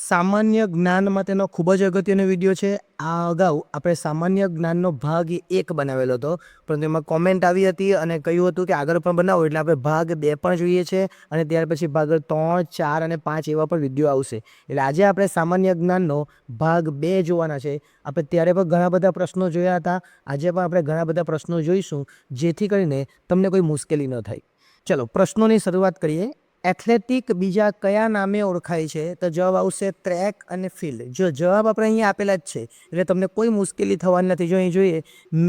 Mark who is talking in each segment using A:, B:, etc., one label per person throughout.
A: સામાન્ય જ્ઞાનમાં તેનો ખૂબ જ અગત્યનો વિડીયો છે. આ અગાઉ આપણે સામાન્ય જ્ઞાનનો ભાગ 1 બનાવેલો હતો, પરંતુ એમાં કોમેન્ટ આવી હતી અને કહ્યું હતું કે આગળ પણ બનાવો, એટલે આપણે ભાગ 2 પણ જોઈએ છે અને ત્યાર પછી ભાગ 3, 4 અને 5 એવા પણ વિડીયો આવશે. એટલે આજે આપણે સામાન્ય જ્ઞાનનો ભાગ 2 જોવાના છે. આપણે ત્યારે પણ ઘણા બધા પ્રશ્નો જોયા હતા, આજે પણ આપણે ઘણા બધા પ્રશ્નો જોઈશું, જેથી કરીને તમને કોઈ મુશ્કેલી ન થાય. ચલો પ્રશ્નોની શરૂઆત કરીએ. એથ્લેટિક બીજા કયા નામે ઓળખાય છે? તો જવાબ આવશે ટ્રેક અને ફિલ્ડ. જો જવાબ આપણે અહીંયા આપેલા જ છે, એટલે તમને કોઈ મુશ્કેલી થવાની નથી. જો અહીં જોઈએ,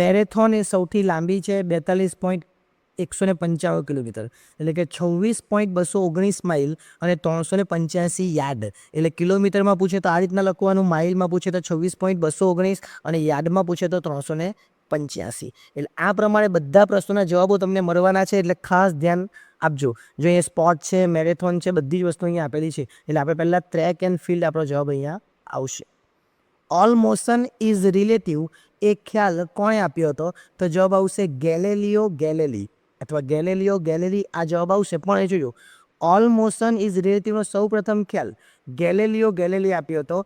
A: મેરેથોન એ સૌથી લાંબી છે, 42.195 કિલોમીટર, એટલે કે 26.219 માઇલ અને 385 યાર્ડ. એટલે કિલોમીટરમાં પૂછે તો આ રીતના લખવાનું, માઇલમાં પૂછે તો 26.219 અને યાર્ડમાં પૂછે તો 385. એટલે આ પ્રમાણે બધા પ્રશ્નોના જવાબો તમને મળવાના છે, એટલે ખાસ ધ્યાન આપજો. જો અહીંયા સ્પોર્ટ છે, મેરેથોન છે, બધી જ વસ્તુ અહીંયા આપેલી છે. એટલે આપણે પહેલાં ટ્રેક એન્ડ ફિલ્ડ આપણો જવાબ અહીંયા આવશે. ઓલ મોશન ઇઝ રિલેટિવ એ ખ્યાલ કોણે આપ્યો હતો? તો જવાબ આવશે ગેલેલિયો ગેલેલી અથવા ગેલેલિયો ગેલેલી. આ જવાબ આવશે. પણ એ જોયું, ઓલ મોશન ઇઝ રિલેટિવનો સૌ પ્રથમ ખ્યાલ ગેલેલિયો ગેલેલી આપ્યો હતો.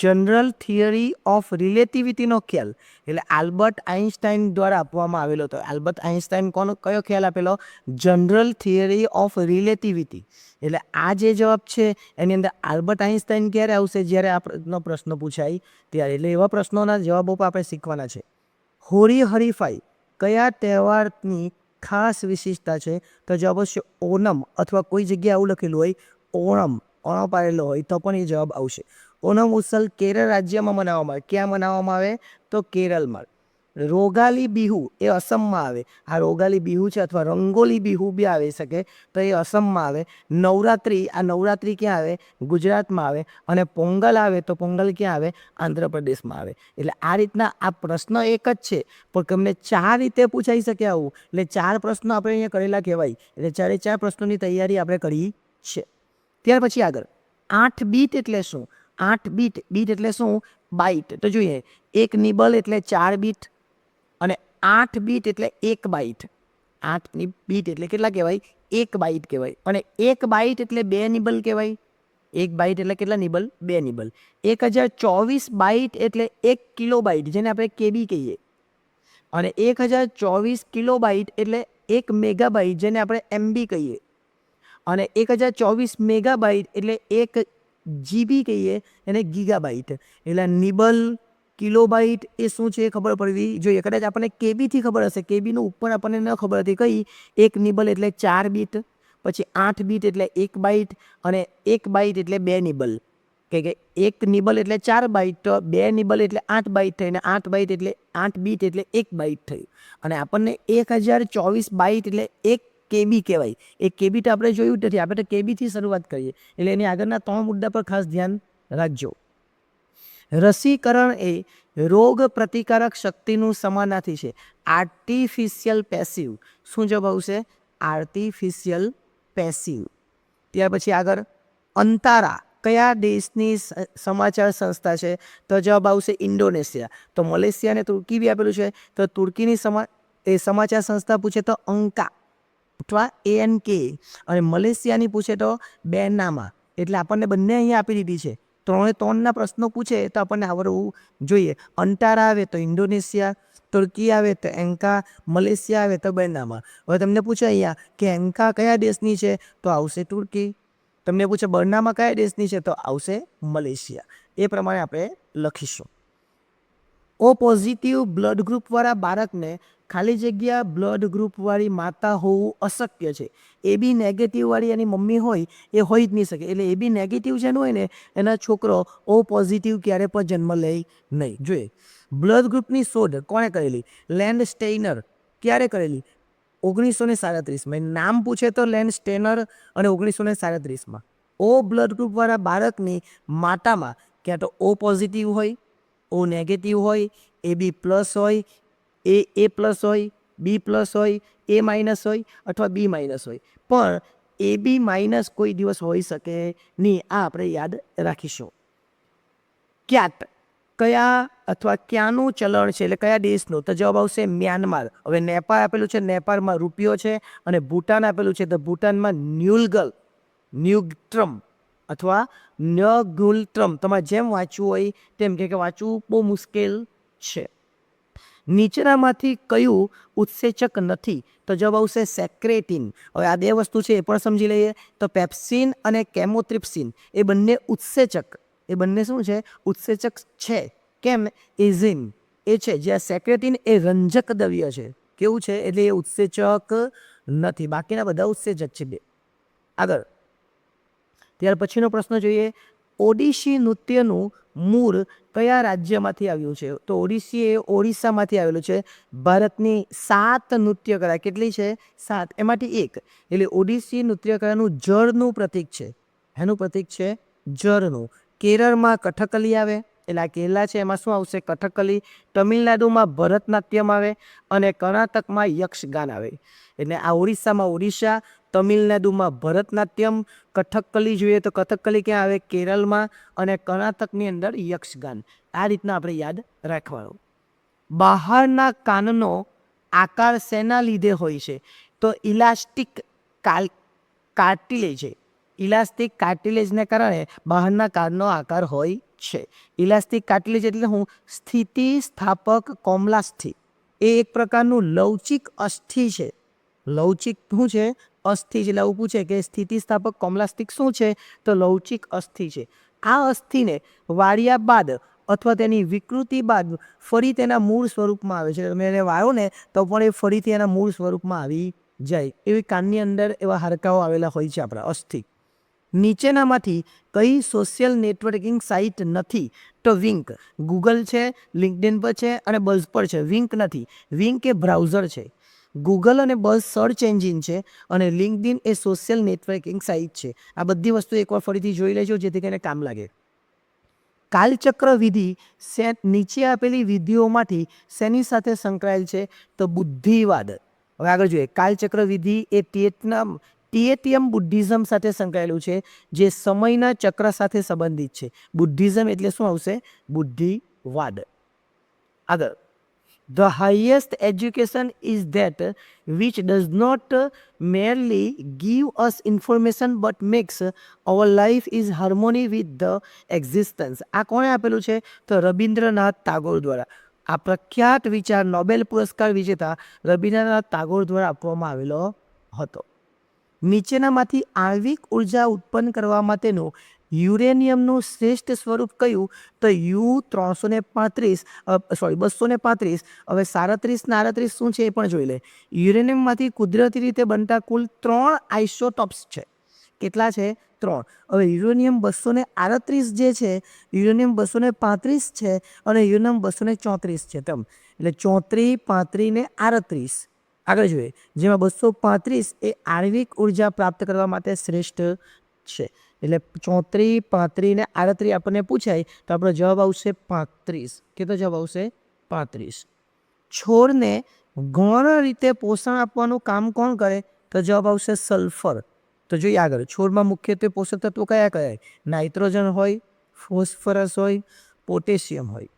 A: જનરલ થિયરી ઓફ રિલેટિવિટીનો ખ્યાલ એટલે આલ્બર્ટ આઇન્સ્ટાઈન દ્વારા આપવામાં આવેલો હતો. આલ્બર્ટ આઇન્સ્ટાઈન કયો ખ્યાલ આપેલો? General theory of relativity. એટલે આ જે જવાબ છે એની અંદર આલ્બર્ટ આઇન્સ્ટાઈન ક્યારે આવશે? જ્યારે આ પ્રશ્ન પૂછાય ત્યારે. એટલે એવા પ્રશ્નોના જવાબો પણ આપણે શીખવાના છે. હોળી હરીફાઈ કયા તહેવારની ખાસ વિશેષતા છે? તો જવાબ આવશે ઓનમ, અથવા કોઈ જગ્યાએ આવું લખેલું હોય ઓણમ, ઓણમ પાડેલો હોય તો પણ એ જવાબ આવશે. ઓનમ ઉત્સવ કેરળ રાજ્યમાં મનાવવામાં આવે. ક્યાં મનાવવામાં આવે? તો કેરળમાં. રોગાલી બિહુ એ અસમમાં આવે. આ રોગાલી બિહુ છે, અથવા રંગોલી બિહુ બી આવી શકે, તો એ અસમમાં આવે. નવરાત્રિ, આ નવરાત્રિ ક્યાં આવે? ગુજરાતમાં આવે. અને પોંગલ આવે તો પોંગલ ક્યાં આવે? આંધ્રપ્રદેશમાં આવે. એટલે આ રીતના આ પ્રશ્ન એક જ છે, પણ તમને 4 રીતે પૂછાઈ શકે આવું. એટલે 4 પ્રશ્નો આપણે અહીંયા કરેલા કહેવાય. એટલે 4 પ્રશ્નોની તૈયારી આપણે કરી છે. ત્યાર પછી આગળ 8 બીટ એટલે શું? 8 બીટ, બીટ એટલે શું? બાઇટ. તો જોઈએ, એક નિબલ એટલે 4 બીટ અને 8 બીટ એટલે 1 બાઇટ. 8 બીટ એટલે કેટલા કહેવાય? 1 બાઇટ કહેવાય. અને 1 બાઇટ એટલે 2 નિબલ કહેવાય. 1 બાઇટ એટલે કેટલા નિબલ? 2 નિબલ. 1024 બાઇટ એટલે 1 કિલોબાઇટ, જેને આપણે કેબી કહીએ. અને 1024 કિલોબાઇટ એટલે 1 મેગાબાઇટ, જેને આપણે એમબી કહીએ. અને 1024 મેગાબાઇટ એટલે 1 જીબી કહીએ, એને ગીગાબાઇટ. એટલે નિબલ, કિલોબાઇટ એ શું છે એ ખબર પડવી જોઈએ. કદાચ આપણને કેબીથી ખબર હશે, કેબીનું ઉપર આપણને ન ખબર હતી. કઈ? 1 નિબલ એટલે 4 બીટ, પછી 8 બીટ એટલે 1 બાઇટ, અને 1 બાઇટ એટલે 2 નિબલ. કે 1 નિબલ એટલે 4 બાઇટ, તો 2 નિબલ એટલે 8 બાઇટ થઈ, અને 8 બાઇટ એટલે 8 બીટ એટલે 1 બાઇટ થયું. અને આપણને 1024 બાઇટ એટલે 1 કેબી કહેવાય. એ કેબી તો આપણે જોયું નથી, આપણે તો કેબીથી શરૂઆત કરીએ. એટલે એની આગળના 3 મુદ્દા પર ખાસ ધ્યાન રાખજો. રસીકરણ એ રોગ પ્રતિકારક શક્તિનું સમાનાર્થી છે. Artificial passive. શું જવાબ આવશે? Artificial passive. ત્યાર પછી આગળ અંતારા કયા દેશની સમાચાર સંસ્થા છે? તો જવાબ આવશે ઇન્ડોનેશિયા. તો મલેશિયા અને તુર્કી બી આપેલું છે, તો તુર્કીની સમાચાર સંસ્થા પૂછે તો અંકા અથવા ANK, અને મલેશિયાની પૂછે તો બેનામા. એટલે આપણને બંને અહીંયા આપી દીધી છે. 3 પ્રશ્નો પૂછે તો આપણને આવડવું જોઈએ. અંટારા આવે તો ઇન્ડોનેશિયા, તુર્કી આવે તો એન્કા, મલેશિયા આવે તો બેનામા. હવે તમને પૂછે અહીંયા કે એન્કા કયા દેશની છે? તો આવશે તુર્કી. તમને પૂછે બરનામા કયા દેશની છે? તો આવશે મલેશિયા. એ પ્રમાણે આપણે લખીશું. ઓ પોઝિટિવ બ્લડ ગ્રુપવાળા બાળકને ખાલી જગ્યા બ્લડ ગ્રુપવાળી માતા હોવું અશક્ય છે. AB નેગેટિવવાળી એની મમ્મી હોય એ હોઈ જ નહીં શકે. એટલે AB નેગેટિવ જેનું હોય ને એના છોકરો ઓ પોઝિટિવ ક્યારે પણ જન્મ લે નહીં. જોઈએ, બ્લડ ગ્રુપની શોધ કોણે કરેલી? Land Steiner. ક્યારે કરેલી? 1937માં. નામ પૂછે તો લેન્ડ સ્ટેનર, અને 1937માં. ઓ બ્લડ ગ્રુપવાળા બાળકની માતામાં ક્યાં તો ઓ પોઝિટિવ હોય, ઓ નેગેટિવ હોય, AB પ્લસ હોય, A પ્લસ હોય, B પ્લસ હોય, A માઇનસ હોય, અથવા B માઇનસ હોય. પણ AB માઇનસ કોઈ દિવસ હોઈ શકે નહીં. આ આપણે યાદ રાખીશું. ક્યાટ કયા અથવા ક્યાંનું ચલણ છે? એટલે કયા દેશનું? તો જવાબ આવશે મ્યાનમાર. હવે નેપાળ આપેલું છે, નેપાળમાં રૂપિયો છે. અને ભૂટાન આપેલું છે, તો ભૂટાનમાં ન્યુલગલ, ન્યુટ્રમ. અથવા ન્યગુલ્ટ્રમ. તમારે જેમ વાંચવું હોય તેમ કે વાંચવું બહુ મુશ્કેલ છે. નીચેનામાંથી કયું ઉત્સેચક નથી? તો જવાબ આવશે સેક્રેટિન. હવે આ બે વસ્તુ છે એ પણ સમજી લઈએ. તો પેપ્સિન અને કેમોટ્રિપ્સિન એ બંને ઉત્સેચક, એ બંને શું છે? ઉત્સેચક છે. કેમ? એઝિન એ છે. જ્યાં સેક્રેટિન એ રંજક દ્રવ્ય છે. કેવું છે? એટલે એ ઉત્સેચક નથી. બાકીના બધા ઉત્સેચક છે બે. આગળ ત્યાર પછીનો પ્રશ્ન જોઈએ. ઓડિશી નૃત્યનું મૂળ કયા રાજ્યમાંથી આવ્યું છે? તો ઓડિશી એ ઓડિશામાંથી આવેલું છે. ભારતની 7 નૃત્ય કલા કેટલી છે? 7. એમાંથી એક એટલે ઓડિશી નૃત્ય કલાનું જળનું પ્રતીક છે. એનું પ્રતીક છે જળનું. કેરળમાં કથકલી આવે એટલે આ કેરલા છે એમાં શું આવશે? કથકલી. તમિલનાડુમાં ભરતનાટ્યમ આવે અને કર્ણાટકમાં યક્ષગાન આવે. એટલે આ ઓડિશામાં ઓડિશા, તમિલનાડુમાં ભરતનાટ્યમ, કથકલી જોઈએ તો કથકલી ક્યાં આવે? કેરળમાં, અને કર્ણાટકની અંદર યક્ષગાન. આ રીતના આપણે યાદ રાખવાનું. બહારના કાનનો આકાર શેના લીધે હોય છે? તો ઇલાસ્ટિક કાર્ટિલેજ છે. ઇલાસ્ટિક કાર્ટિલેજને કારણે બહારના કાનનો આકાર હોય છે. ઇલાસ્ટિક કાર્ટિલેજ એટલે હું? સ્થિતિ સ્થાપક કોમલાસ્થિ. એ એક પ્રકારનું લવચિક અસ્થિ છે. લવચિક શું છે? અસ્થિ છે. એટલે આવું પૂછે કે સ્થિતિસ્થાપક કોમલાસ્ટિક શું છે? તો લવચિક અસ્થિ છે. આ અસ્થિને વાળ્યા બાદ અથવા તેની વિકૃતિ બાદ ફરી તેના મૂળ સ્વરૂપમાં આવે છે. તમે એને વાળો ને તો પણ એ ફરીથી એના મૂળ સ્વરૂપમાં આવી જાય. એવી કાનની અંદર એવા હાડકાઓ આવેલા હોય છે આપણા અસ્થિ. નીચેનામાંથી કઈ સોશિયલ નેટવર્કિંગ સાઇટ નથી? તો વિંક. ગૂગલ છે, લિંક્ડઇન પર છે અને બઝ પર છે. વિંક નથી. વિંક એ બ્રાઉઝર છે. ગૂગલ અને બઝ સર્ચ એન્જિન છે અને લિંક્ડઇન એ સોશિયલ નેટવર્કિંગ સાઇટ છે. આ બધી વસ્તુ એકવાર ફરીથી જોઈ લેજો જેથી કરીને કામ લાગે. કાલચક્ર વિધિ નીચે આપેલી વિધિઓમાંથી શેની સાથે સંકળાયેલ છે? તો બુદ્ધિવાદ. હવે આગળ જોઈએ. કાલચક્ર વિધિ એ ટિએટિયમ બુદ્ધિઝમ સાથે સંકળાયેલું છે, જે સમયના ચક્ર સાથે સંબંધિત છે. બુદ્ધિઝમ એટલે શું આવશે? બુદ્ધિવાદ. આગળ. The highest education is that which does not merely give us information but makes our life is harmony with the existence. આ કોણે આપેલું છે? તો રબીન્દ્રનાથ ટાગોર દ્વારા. આ પ્રખ્યાત વિચાર નોબેલ પુરસ્કાર વિજેતા રબીન્દ્રનાથ ટાગોર દ્વારા આપવામાં આવેલો હતો. નીચેનામાંથી આણ્વિક ઉર્જા ઉત્પન્ન કરવા માટેનું યુરેનિયમનું શ્રેષ્ઠ સ્વરૂપ કયું? તો U-335 235. હવે 37 ને 38 શું છે એ પણ જોઈ લે. યુરેનિયમમાંથી કુદરતી રીતે બનતા કુલ 3 આઇસોટોપ્સ છે. કેટલા છે? 3. હવે યુરેનિયમ 238 જે છે, યુરેનિયમ 235 છે અને યુરેનિયમ 234 છે. તેમ એટલે 34, 35 ને 38. આગળ જોઈએ. જેમાં 235 એ આણ્વિક ઉર્જા પ્રાપ્ત કરવા માટે શ્રેષ્ઠ છે. એટલે 34, 35 ને 38 આપણને પૂછાય તો આપણો જવાબ આવશે 35. કેટલો જવાબ આવશે? 35. છોડને ગૌણ રીતે પોષણ આપવાનું કામ કોણ કરે? તો જવાબ આવશે સલ્ફર. તો જોઈએ આગળ. છોડમાં મુખ્યત્વે પોષક તત્વો કયા કયા? નાઇટ્રોજન હોય, ફોસ્ફરસ હોય, પોટેશિયમ હોય.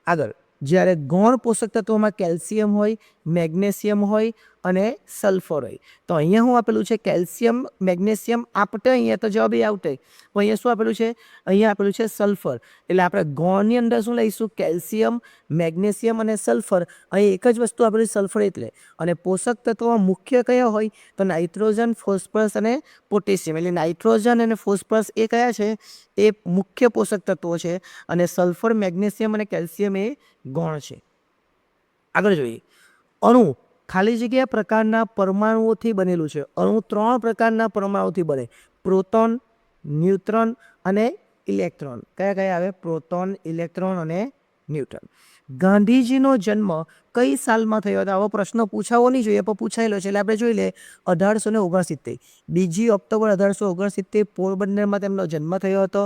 A: આગળ. જ્યારે ગૌણ પોષક તત્વોમાં કેલ્શિયમ હોય, મેગ્નેશિયમ હોય અને સલ્ફર હોય. તો અહીંયા શું આપેલું છે? કેલ્શિયમ, મેગ્નેશિયમ આપટે અહીંયા તો જવાબ એ આવટે. તો અહીંયા શું આપેલું છે? અહીંયા આપેલું છે સલ્ફર. એટલે આપણે ગૌણની અંદર શું લઈશું? કેલ્શિયમ, મેગ્નેશિયમ અને સલ્ફર. અહીં એક જ વસ્તુ આપેલી સલ્ફર એટલે. અને પોષક તત્વોમાં મુખ્ય કયા હોય? તો નાઇટ્રોજન, ફોસ્ફરસ અને પોટેશિયમ. એટલે નાઇટ્રોજન અને ફોસ્ફરસ એ કયા છે? એ મુખ્ય પોષક તત્વો છે અને સલ્ફર, મેગ્નેશિયમ અને કેલ્શિયમ એ ગૌણ છે. આગળ જોઈએ. અણુ ખાલી જગ્યા પ્રકારના પરમાણુઓથી બનેલું છે. અણુ 3 પ્રકારના પરમાણુથી બને. પ્રોટોન, ન્યુટ્રોન અને ઇલેક્ટ્રોન. કયા કયા આવે? પ્રોટોન, ઇલેક્ટ્રોન અને ન્યુટ્રોન. ગાંધીજીનો જન્મ કઈ સાલમાં થયો હતો? આવો પ્રશ્ન પૂછાવો નહીં જોઈએ પણ પૂછાયેલો છે એટલે આપણે જોઈ લે. 1869. 2 ઓક્ટોબર 1869 પોરબંદરમાં તેમનો જન્મ થયો હતો.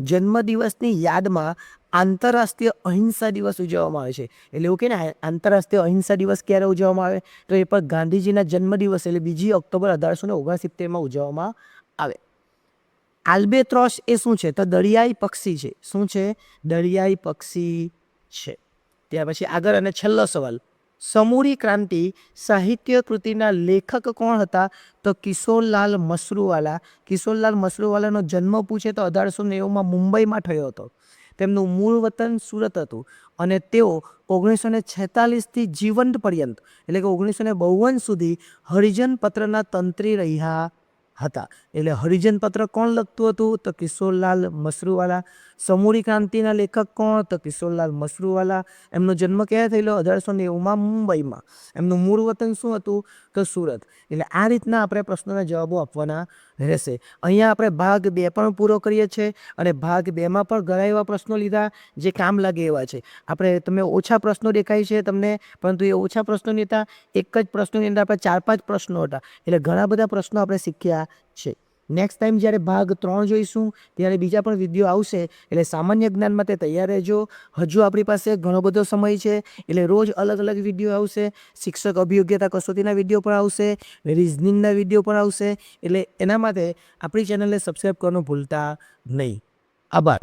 A: જન્મદિવસની યાદમાં આંતરરાષ્ટ્રીય અહિંસા દિવસ ઉજવવામાં આવે છે. એટલે એવું કે ને આંતરરાષ્ટ્રીય અહિંસા દિવસ ક્યારે ઉજવવામાં આવે? તો એ પણ ગાંધીજીના જન્મદિવસ એટલે 2 ઓક્ટોબર 1869 ઉજવવામાં આવે. આલ્બેટ્રોસ એ શું છે? તો દરિયાઈ પક્ષી છે. શું છે? દરિયાઈ પક્ષી છે. ત્યાર પછી આગળ અને છેલ્લો સવાલ. સમૂરી ક્રાંતિ સાહિત્ય કૃતિના લેખક કોણ હતા? તો કિશોરલાલ મસરૂવાલા. કિશોરલાલ મસરૂવાલાનો જન્મ પૂછે તો 1890માં મુંબઈમાં થયો હતો. તેમનું મૂળ વતન સુરત હતું અને તેઓ 1946થી જીવંત પર્યંત એટલે કે 1952 સુધી હરિજન પત્રના તંત્રી રહ્યા હતા. એટલે હરિજન પત્ર કોણ લખતું હતું? તો કિશોરલાલ મસરૂવાલા. સમૂરી ક્રાંતિના લેખક કોણ? તો કિશોરલાલ મસરૂવાલા. એમનો જન્મ ક્યાં થયેલો? 1890માં મુંબઈમાં. એમનું મૂળ વતન શું હતું? તો સુરત. એટલે આ રીતના આપણે પ્રશ્નોના જવાબો આપવાના રહેશે. અહીંયા આપણે ભાગ 2 પણ પૂરો કરીએ છીએ અને ભાગ 2માં પણ ઘણા એવા પ્રશ્નો લીધા જે કામ લાગે એવા છે. આપણે તમે ઓછા પ્રશ્નો દેખાય છે તમને, પરંતુ એ ઓછા પ્રશ્નો નહીં હતા. એક જ પ્રશ્નોની અંદર આપણે 4-5 પ્રશ્નો હતા. એટલે ઘણા બધા પ્રશ્નો આપણે શીખ્યા છે. નેક્સ્ટ ટાઈમ જ્યારે ભાગ 3 જોઈશું ત્યારે બીજા પણ વિડીયો આવશે. એટલે સામાન્ય જ્ઞાન માટે તૈયાર રહેજો. હજુ આપણી પાસે ઘણો બધો સમય છે. એટલે રોજ અલગ અલગ વિડીયો આવશે. શિક્ષક અભિયોગ્યતા કસોટીના વિડીયો પણ આવશે, રિઝનિંગના વિડીયો પણ આવશે. એટલે એના માટે આપણી ચેનલને સબસ્ક્રાઈબ કરવાનું ભૂલતા નહીં. આભાર.